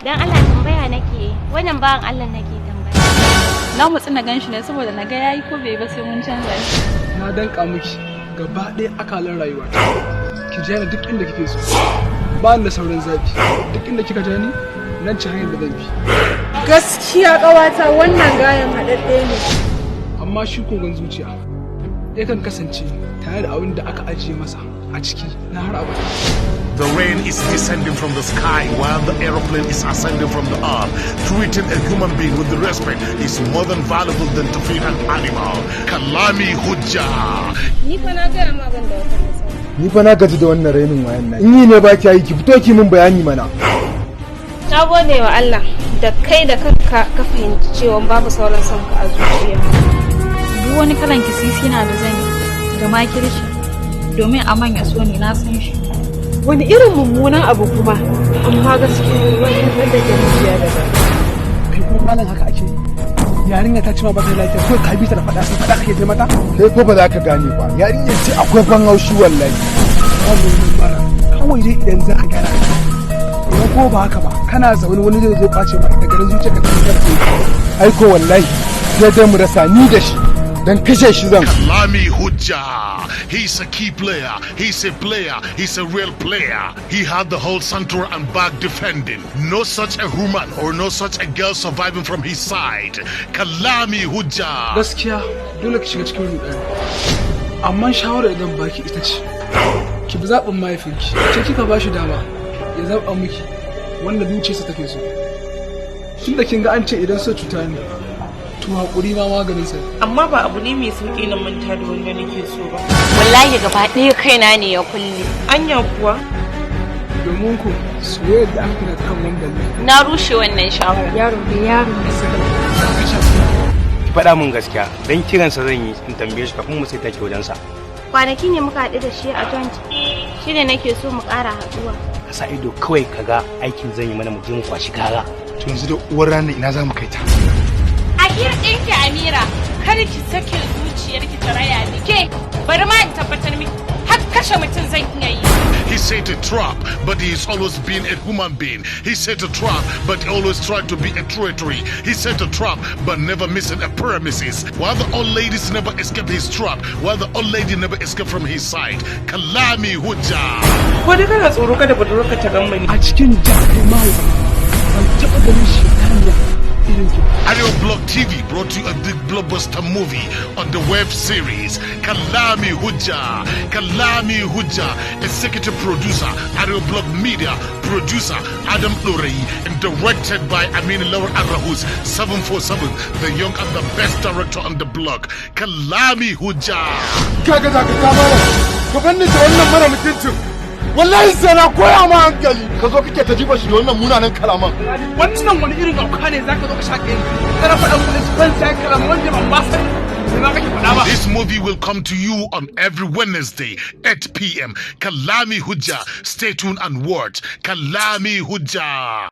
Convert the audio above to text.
Dan Allah tambaya nake, wannan bawan Allah nake tambaya. Na mutsi na ganshi ne saboda na ga yayi ko bai ba sai mun canza shi. Na danka miki gaba ɗaya akalan rayuwa. Ki je ni duk inda kike so. Ba ni da sauran zafi. Duk inda kika je ni nan ci hanyar da zan bi. Gaskiya ƙawata wannan gayan haɗaɗɗe ne. Amma shi kogon zuciya yakan kasance tare da abin da aka ajiye masa a ciki na har abada. The rain is descending from the sky while the aeroplane is ascending from the earth. Treating a human being with respect is more than valuable than to feed an animal. Kalami Hujja. Ni fa na gaya ma ban da wata matsala. Ni fa na gaji da wannan rainin wayan nan. In yi ne ba ki yi ki fito ki min bayani mana. Na gode wa Allah da kai da kanka ka fahimci cewa babu sauran son ka a zuciya. Duk wani kalan kisisi na da zani da makirci domin a manya so ne na san shi. Wani irin mummunan abu kuma amma gaskiya wani da ke zuciya da ba. Kai kuma malam haka ake yarinya ta ce ma ba ta lafiya ko ka bi ta da faɗa sai faɗa kake mata. Kai ko ba za ka gane ba. Yarinyar ce akwai ban haushi wallahi. Kawai dai idan za ka gyara idan ko ba haka ba kana zaune wani zai zo ɓace ma da garin zuciya ka ta aiko wallahi sai dai mu rasa ni da shi dan kashe shi zan. Kalami Hujja. He's a key player. He's a player. He's a real player. He had the whole center and back defending. No such a woman or no such a girl surviving from his side. Kalami Hujja. Gaskiya dole ki shiga cikin rudani. Amma shawara idan baki ita ce. Ki bi zaɓin mahaifinki. Ce kika ba shi dama ya zaɓa miki wanda zuciyarsa take so. Tunda kin ga an ce idan so cuta ne. To hakuri ma maganin sa. Amma ba abu ne mai sauki na manta da wanda nake so ba. Wallahi gaba ɗaya kaina ne ya kulle. Anya kuwa? Domin ku soyayya da aka kira kan wanda ne. Na rushe wannan shawara. Yaro da yaro ne suka. Ki faɗa min gaskiya dan kiransa zan yi in tambaye shi kafin mu sai take wajen sa. Kwanaki ne muka haɗu da shi a joint. Shi ne nake so mu ƙara haɗuwa. Ka sa ido kawai kaga aikin zan yi mana mu je mu kwashi kara. To yanzu da uwar ranar ina za mu kai ta. A ɗinki Amira, kar ki sake zuciyarki ta raya ni ke, bari ma in tabbatar miki har kashe mutum zan iya yi. He said a trap, but he's always been a human being. He said a trap, but he always tried to be a treachery. He said a trap, but never missing a premises. While the old ladies never escape his trap, while the old lady never escape from his side. Kalami Hujja. Ko dai kana tsoro kada budurwarka ta gan mani. A cikin jarumai ban taɓa ganin shi kariya. Arewa Blog TV brought you a big blockbuster movie on the web series Kalami Hujja. Kalami Hujja, executive producer Arewa Blog Media, producer Adam Lorey, and directed by Amin Lawar Arahus 747, the young and the best director on the blog. Kalami Hujja. Kaga za ka kama ka banni da wannan mara mutuncin. Wallahi sai na koya ma hankali. Ka zo kake ta jiba shi da wannan munanan kalaman. Wannan wani irin auka ne zaka zo ka shaƙe ni. Kana faɗa mun ban sai kalaman wanda ban ba sai. This movie will come to you on every Wednesday, 8 p.m. Kalami Hujja. Stay tuned and watch Kalami Hujja.